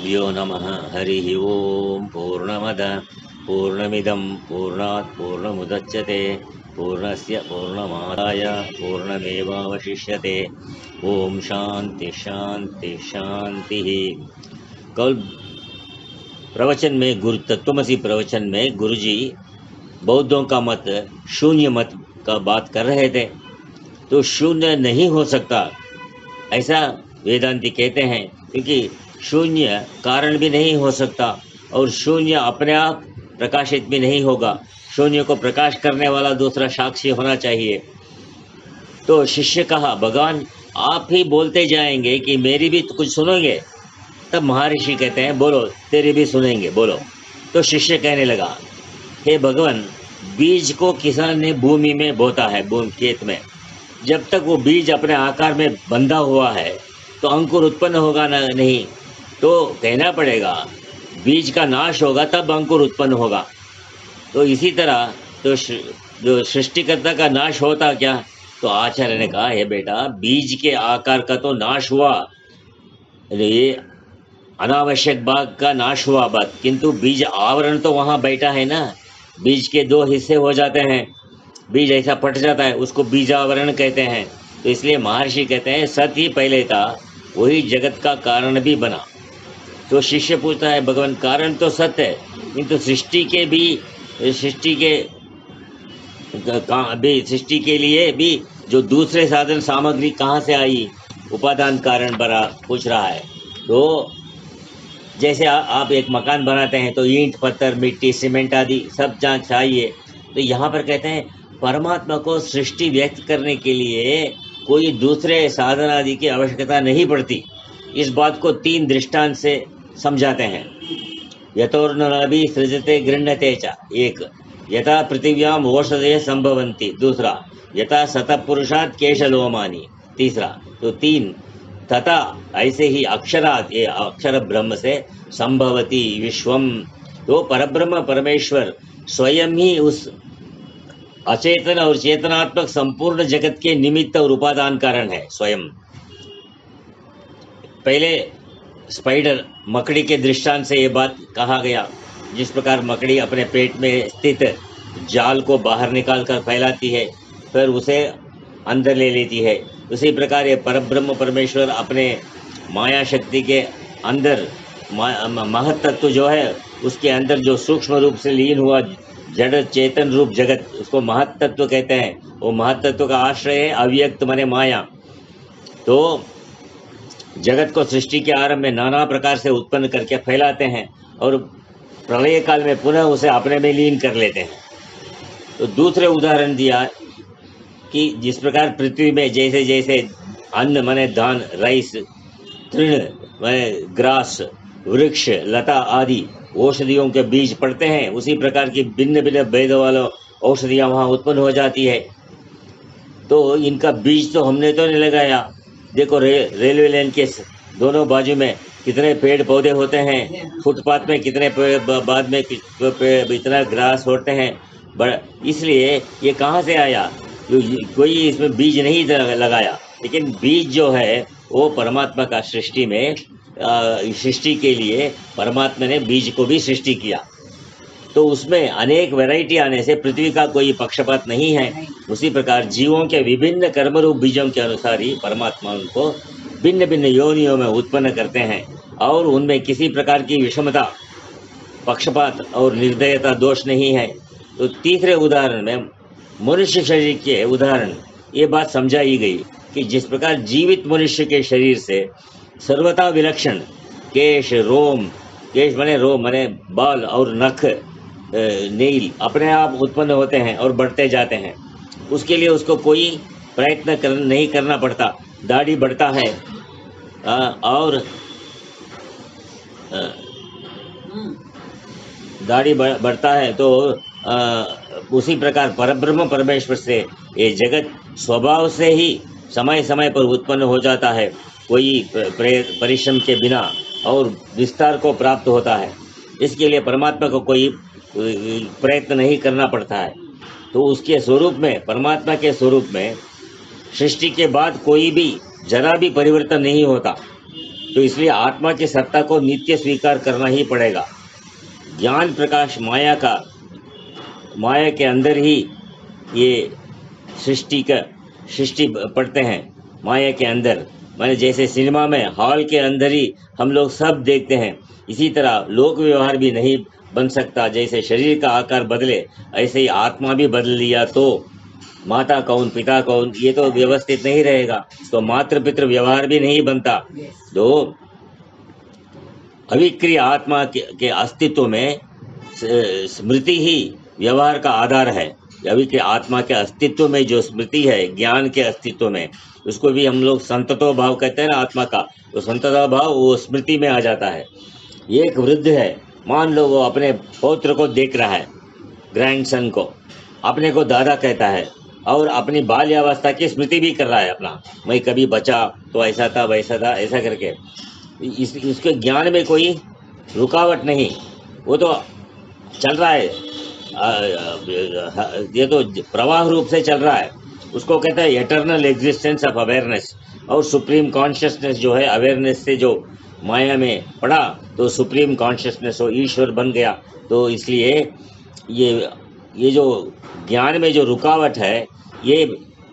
गुरुभ्यो नमः। हरिः ओम। पूर्णमद पूर्णमिदं पूर्णात् पूर्णमुदच्यते पूर्णस्य पूर्णमादाय पूर्णमेवावशिष्यते। ओम शांति शांति शांति। कल प्रवचन में गुरु तत्वमसी प्रवचन में गुरुजी बौद्धों का मत शून्य मत का बात कर रहे थे। तो शून्य नहीं हो सकता ऐसा वेदांती कहते हैं, क्योंकि शून्य कारण भी नहीं हो सकता और शून्य अपने आप प्रकाशित भी नहीं होगा। शून्य को प्रकाश करने वाला दूसरा साक्षी होना चाहिए। तो शिष्य कहा, भगवान आप ही बोलते जाएंगे कि मेरी भी तो कुछ सुनोगे? तब महर्षि कहते हैं, बोलो तेरी भी सुनेंगे, बोलो। तो शिष्य कहने लगा, हे भगवान, बीज को किसान ने भूमि में बोता है, खेत में। जब तक वो बीज अपने आकार में बंधा हुआ है तो अंकुर उत्पन्न होगा नहीं। तो कहना पड़ेगा बीज का नाश होगा तब अंकुर उत्पन्न होगा। तो इसी तरह तो जो सृष्टिकर्ता का नाश होता क्या? तो आचार्य ने कहा, हे बेटा, बीज के आकार का तो नाश हुआ, ये अनावश्यक भाग का नाश हुआ बात, किंतु बीज आवरण तो वहां बैठा है ना। बीज के दो हिस्से हो जाते हैं, बीज ऐसा फट जाता है, उसको बीजावरण कहते हैं। तो इसलिए महर्षि कहते हैं सत्य ही पहले था, वही जगत का कारण भी बना। तो शिष्य पूछता है, भगवान कारण तो सत्य है, किंतु सृष्टि के लिए भी जो दूसरे साधन सामग्री कहाँ से आई, उपादान कारण बना पूछ रहा है। तो जैसे आप एक मकान बनाते हैं तो ईंट पत्थर मिट्टी सीमेंट आदि सब जहाँ चाहिए। तो यहाँ पर कहते हैं परमात्मा को सृष्टि व्यक्त करने के लिए कोई दूसरे साधन आदि की आवश्यकता नहीं पड़ती। इस बात को तीन दृष्टांत से समझाते हैं। यतोर्नभी सृजते गृह्णते च, एक। यथा पृथिव्याम ओषधय संभवन्ति, दूसरा। यथा सतपुरुषात् केशलोमानि, तीसरा। तो तीन। तथा ऐसे ही अक्षरात, ये अक्षर ब्रह्म से संभवती विश्वम। तो परब्रह्म परमेश्वर स्वयं ही उस अचेतन और चेतनात्मक संपूर्ण जगत के निमित्त और उपादान कारण है स्वयं। पहले स्पाइडर मकड़ी के दृष्टांत से ये बात कहा गया। जिस प्रकार मकड़ी अपने पेट में स्थित जाल को बाहर निकाल कर फैलाती है, फिर उसे अंदर ले लेती है, उसी प्रकार ये परब्रह्म परमेश्वर अपने माया शक्ति के अंदर महत तत्व जो है उसके अंदर जो सूक्ष्म रूप से लीन हुआ जड़ चेतन रूप जगत, उसको महत तत्व कहते हैं। वो महत तत्व का आश्रय है अव्यक्त माने माया। तो जगत को सृष्टि के आरंभ में नाना प्रकार से उत्पन्न करके फैलाते हैं और प्रलय काल में पुनः उसे अपने में लीन कर लेते हैं। तो दूसरे उदाहरण दिया कि जिस प्रकार पृथ्वी में जैसे जैसे अन्न माने धान, राइस, तृण माने ग्रास, वृक्ष, लता आदि औषधियों के बीज पड़ते हैं, उसी प्रकार की भिन्न भिन्न भेद वालों औषधियाँ वहाँ उत्पन्न हो जाती है। तो इनका बीज तो हमने तो नहीं लगाया। देखो रेलवे लाइन के दोनों बाजू में कितने पेड़ पौधे होते हैं, फुटपाथ में कितने बाद में इतना ग्रास होते हैं बड़ा। इसलिए ये कहाँ से आया? कोई इसमें बीज नहीं लगाया, लेकिन बीज जो है वो परमात्मा का सृष्टि में सृष्टि के लिए परमात्मा ने बीज को भी सृष्टि किया। तो उसमें अनेक वैरायटी आने से पृथ्वी का कोई पक्षपात नहीं है। उसी प्रकार जीवों के विभिन्न कर्मरूप बीजों के अनुसार ही परमात्मा उनको भिन्न भिन्न योनियों में उत्पन्न करते हैं और उनमें किसी प्रकार की विषमता, पक्षपात और निर्दयता दोष नहीं है। तो तीसरे उदाहरण में मनुष्य शरीर के उदाहरण ये बात समझाई गई कि जिस प्रकार जीवित मनुष्य के शरीर से सर्वथा विलक्षण केश, रोम, केश माने रोम माने बाल और नख, नील अपने आप उत्पन्न होते हैं और बढ़ते जाते हैं। उसके लिए उसको कोई प्रयत्न नहीं करना पड़ता। दाढ़ी बढ़ता है और दाढ़ी बढ़ता है। तो उसी प्रकार परब्रह्म परमेश्वर से ये जगत स्वभाव से ही समय समय पर उत्पन्न हो जाता है, कोई परिश्रम के बिना, और विस्तार को प्राप्त होता है। इसके लिए परमात्मा को कोई प्रयत्न नहीं करना पड़ता है। तो उसके स्वरूप में, परमात्मा के स्वरूप में सृष्टि के बाद कोई भी जरा भी परिवर्तन नहीं होता। तो तो इसलिए आत्मा की सत्ता को नित्य स्वीकार करना ही पड़ेगा। ज्ञान प्रकाश माया के अंदर ही ये सृष्टि पढ़ते हैं। माया के अंदर माने जैसे सिनेमा में हॉल के अंदर ही हम लोग सब देखते हैं, इसी तरह लोक व्यवहार भी नहीं बन सकता। जैसे शरीर का आकार बदले ऐसे ही आत्मा भी बदल लिया तो माता कौन पिता कौन ये तो व्यवस्थित नहीं रहेगा, तो मातृ पितृ व्यवहार भी नहीं बनता। तो अविक्रिय आत्मा के अस्तित्व में स्मृति ही व्यवहार का आधार है। अविक्रिय आत्मा के अस्तित्व में जो स्मृति है, ज्ञान के अस्तित्व में, उसको भी हम लोग संततो भाव कहते हैं ना आत्मा का, तो संततो भाव वो स्मृति में आ जाता है। एक वृद्ध है, मान लो वो अपने पौत्र को देख रहा है, ग्रैंडसन को, अपने को दादा कहता है और अपनी बाल्यावस्था की स्मृति भी कर रहा है अपना, मैं कभी बचा तो ऐसा था वैसा था ऐसा करके। इसके ज्ञान में कोई रुकावट नहीं, वो तो चल रहा है, ये तो प्रवाह रूप से चल रहा है। उसको कहते हैं एटर्नल एग्जिस्टेंस ऑफ अवेयरनेस। और सुप्रीम कॉन्शियसनेस जो है, अवेयरनेस से जो माया में पड़ा तो सुप्रीम कॉन्शियसनेस हो, ईश्वर बन गया। तो इसलिए ये जो ज्ञान में जो रुकावट है, ये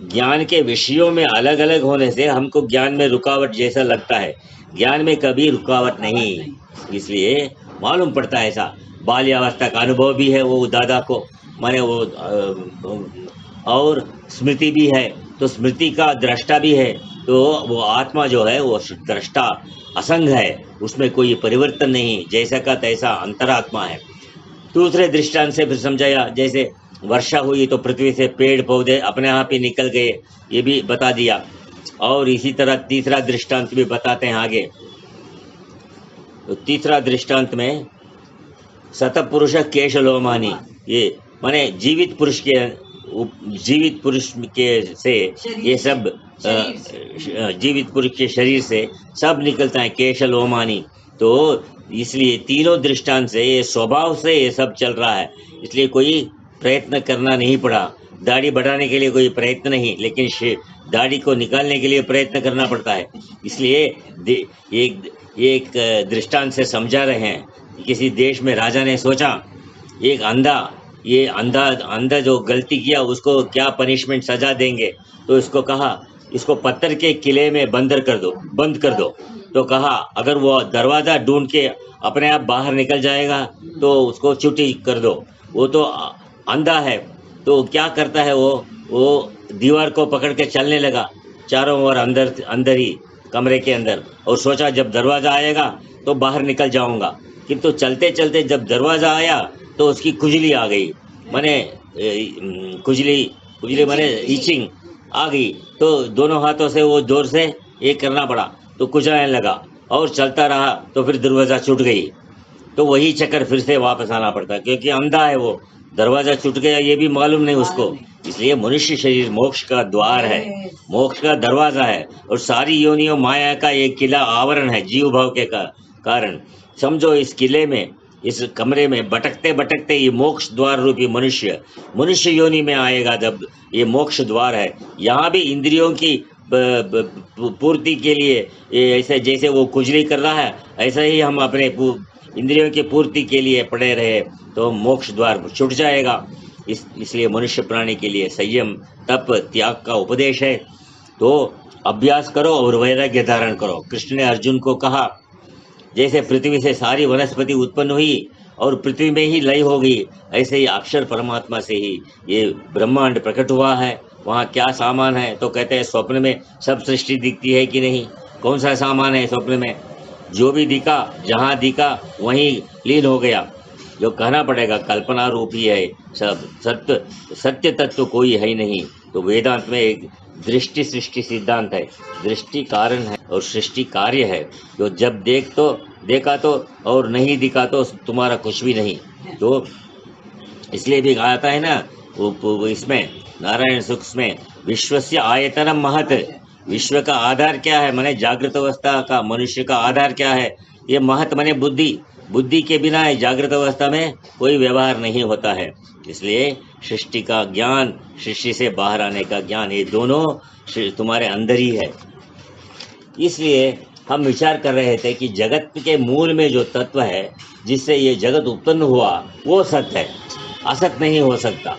ज्ञान के विषयों में अलग अलग होने से हमको ज्ञान में रुकावट जैसा लगता है। ज्ञान में कभी रुकावट नहीं, इसलिए मालूम पड़ता है ऐसा। बाल्यावस्था का अनुभव भी है वो दादा को, माने वो और स्मृति भी है, तो स्मृति का दृष्टा भी है। तो वो आत्मा जो है वो दृष्टा असंग है, उसमें कोई परिवर्तन नहीं, जैसा का तैसा अंतरात्मा है। दूसरे दृष्टांत से फिर समझाया, जैसे वर्षा हुई तो पृथ्वी से पेड़ पौधे अपने आप ही निकल गए, ये भी बता दिया। और इसी तरह तीसरा दृष्टांत भी बताते हैं आगे। तो तीसरा दृष्टांत में सतपुरुष केशलोमानी, ये माने जीवित पुरुष के से ये सब जीवित पुरुष के शरीर से सब निकलता है, केशलोमानी। तो इसलिए तीनों दृष्टांत से ये स्वभाव से ये सब चल रहा है, इसलिए कोई प्रयत्न करना नहीं पड़ा। दाढ़ी बढ़ाने के लिए कोई प्रयत्न नहीं, लेकिन दाढ़ी को निकालने के लिए प्रयत्न करना पड़ता है। इसलिए एक दृष्टांत से समझा रहे हैं। किसी देश में राजा ने सोचा, एक अंधा जो गलती किया उसको क्या पनिशमेंट सजा देंगे, तो इसको कहा इसको पत्थर के किले में बंद कर दो। तो कहा अगर वो दरवाज़ा ढूंढ के अपने आप बाहर निकल जाएगा तो उसको छुट्टी कर दो। वो तो अंधा है, तो क्या करता है वो दीवार को पकड़ के चलने लगा चारों ओर अंदर ही कमरे के अंदर, और सोचा जब दरवाज़ा आएगा तो बाहर निकल जाऊंगा। किंतु चलते चलते जब दरवाज़ा आया तो उसकी खुजली आ गई, माने खुजली माने ईचिंग आ गई। तो दोनों हाथों से वो जोर से ये करना पड़ा, तो कुचलाने लगा और चलता रहा, तो फिर दरवाज़ा छूट गई। तो वही चक्कर फिर से वापस आना पड़ता, क्योंकि अंधा है वो, दरवाज़ा छूट गया ये भी मालूम नहीं उसको। इसलिए मनुष्य शरीर मोक्ष का द्वार है, मोक्ष का दरवाज़ा है, और सारी योनियों माया का एक किला आवरण है जीव भाव के कारण। समझो इस किले में, इस कमरे में भटकते भटकते ये मोक्ष द्वार रूपी मनुष्य योनि में आएगा। जब ये मोक्ष द्वार है, यहाँ भी इंद्रियों की पूर्ति के लिए ऐसे जैसे वो कुजली कर रहा है, ऐसा ही हम अपने इंद्रियों की पूर्ति के लिए पड़े रहे तो मोक्ष द्वार छूट जाएगा। इसलिए मनुष्य प्राणी के लिए संयम तप त्याग का उपदेश है। तो अभ्यास करो और वैराग्य धारण करो। कृष्ण ने अर्जुन को कहा, जैसे पृथ्वी से सारी वनस्पति उत्पन्न हुई और पृथ्वी में ही लय हो गई, ऐसे ही अक्षर परमात्मा से ही ये ब्रह्मांड प्रकट हुआ है। वहाँ क्या सामान है, तो कहते हैं स्वप्न में सब सृष्टि दिखती है कि नहीं। कौन सा सामान है स्वप्न में? जो भी दिखा, जहाँ दिखा वहीं लीन हो गया। जो कहना पड़ेगा कल्पना रूप ही है सब, सत्य तत्व कोई है ही नहीं। तो वेदांत में एक दृष्टि सृष्टि सिद्धांत है, दृष्टि कारण है और सृष्टि कार्य है। जो जब देखा तो और नहीं दिखा तो तुम्हारा कुछ भी नहीं। तो इसलिए भी आता है ना वो इसमें नारायण सूक्त में, विश्वस्य आयतनम महत। विश्व का आधार क्या है, माने जागृत अवस्था का मनुष्य का आधार क्या है? ये महत माने बुद्धि के बिना जागृत अवस्था में कोई व्यवहार नहीं होता है। इसलिए सृष्टि का ज्ञान, सृष्टि से बाहर आने का ज्ञान, ये दोनों तुम्हारे अंदर ही है। इसलिए हम विचार कर रहे थे कि जगत के मूल में जो तत्व है जिससे ये जगत उत्पन्न हुआ वो सत्य है, असत नहीं हो सकता।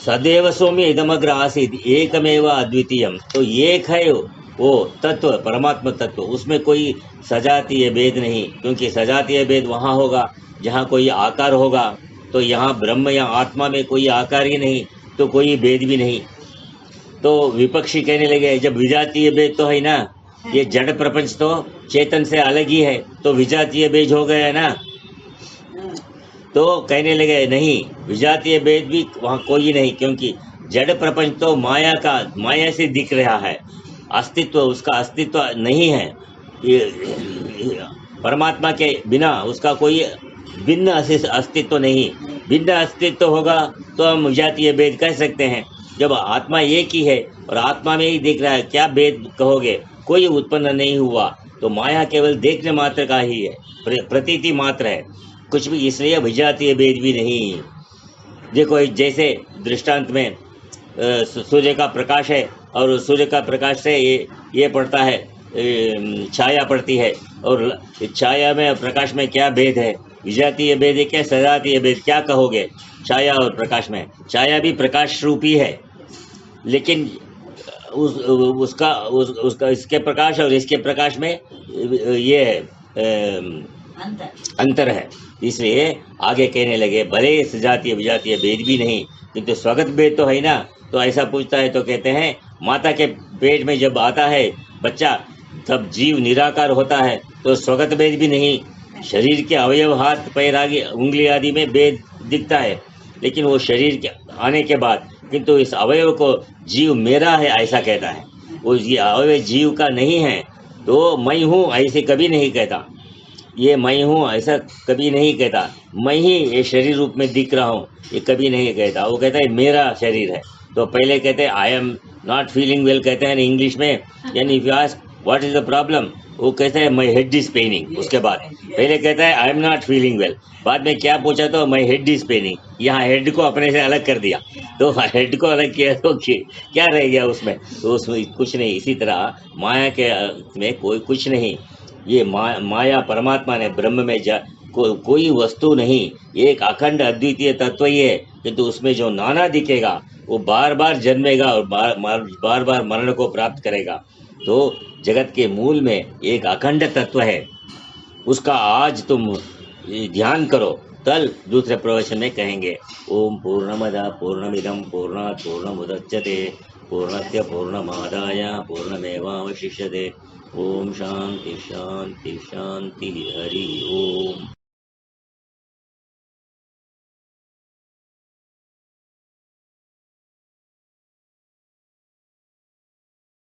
सदैव सौम्य इदमग्र आसीत एकमेव अद्वितीयम, तो एक है वो तत्व, परमात्मा तत्व, उसमें कोई सजातीय भेद नहीं, क्योंकि सजातीय भेद वहाँ होगा जहाँ कोई आकार होगा, तो यहाँ ब्रह्म या आत्मा में कोई आकार ही नहीं तो कोई भेद भी नहीं। तो विपक्षी कहने लगे जब विजातीय भेद तो है ना, ये जड़ प्रपंच तो चेतन से अलग ही है, तो विजातीय भेद हो गया ना। तो कहने लगे नहीं, विजातीय भेद भी वहाँ कोई नहीं, क्योंकि जड़ प्रपंच तो माया से दिख रहा है, अस्तित्व उसका अस्तित्व नहीं है। परमात्मा के बिना उसका कोई भिन्न अस्तित्व नहीं। भिन्न अस्तित्व होगा तो हम विजातीय भेद कह सकते हैं। जब आत्मा एक ही है और आत्मा में ही दिख रहा है, क्या भेद कहोगे? कोई उत्पन्न नहीं हुआ, तो माया केवल देखने मात्र का ही है, प्रतीति मात्र है, कुछ भी, इसलिए विजातीय भेद भी नहीं। देखो जैसे दृष्टांत में सूर्य का प्रकाश है और सूर्य का प्रकाश से ये पड़ता है, छाया पड़ती है, और छाया में प्रकाश में क्या भेद है? विजातीय भेद है क्या सजातीय भेद? क्या कहोगे? छाया और प्रकाश में, छाया भी प्रकाश रूपी है, लेकिन उसका इसके प्रकाश और इसके प्रकाश में ये अंतर है। इसलिए आगे कहने लगे भले सजातीय विजातीय भेद भी नहीं, किंतु स्वगत भेद तो है ना। तो ऐसा पूछता है तो कहते हैं माता के पेट में जब आता है बच्चा, तब जीव निराकार होता है, तो स्वगत भेद भी नहीं। शरीर के अवयव, हाथ पैर आगे उंगली आदि में भेद दिखता है, लेकिन वो शरीर के आने के बाद, किंतु इस अवयव को जीव मेरा है ऐसा कहता है। वो ये अवयव जीव का नहीं है, तो मैं हूँ ऐसे कभी नहीं कहता, ये मैं हूँ ऐसा कभी नहीं कहता, मैं ही ये शरीर रूप में दिख रहा हूँ ये कभी नहीं कहता। वो कहता है मेरा शरीर है। तो पहले कहते हैं I am not feeling well, कहते हैं इंग्लिश में, यानी if you ask what is the problem, वो कहता है माई हेड इज पेनिंग। उसके बाद पहले कहता है I am not feeling well, बाद में क्या पूछा तो माई हेड इज पेनिंग। यहाँ हेड को अपने से अलग कर दिया, तो हेड को अलग किया तो क्या रह गया उसमें? तो उसमें कुछ नहीं। इसी तरह माया के में कोई कुछ नहीं, ये माया परमात्मा ने ब्रह्म में कोई वस्तु नहीं, एक अखंड अद्वितीय तत्व ही है, किंतु उसमें जो नाना दिखेगा वो बार बार जन्मेगा और बार बार मरण को प्राप्त करेगा। तो जगत के मूल में एक अखंड तत्व है, उसका आज तुम ध्यान करो, कल दूसरे प्रवचन में कहेंगे। ओम पूर्णमदा पूर्णमिदं पूर्णात् पूर्णमुदच्यते पूर्णस्य पूर्णमादाय पूर्णमेवावशिष्यते। ओम शांति शांति शांति। हरि ओम।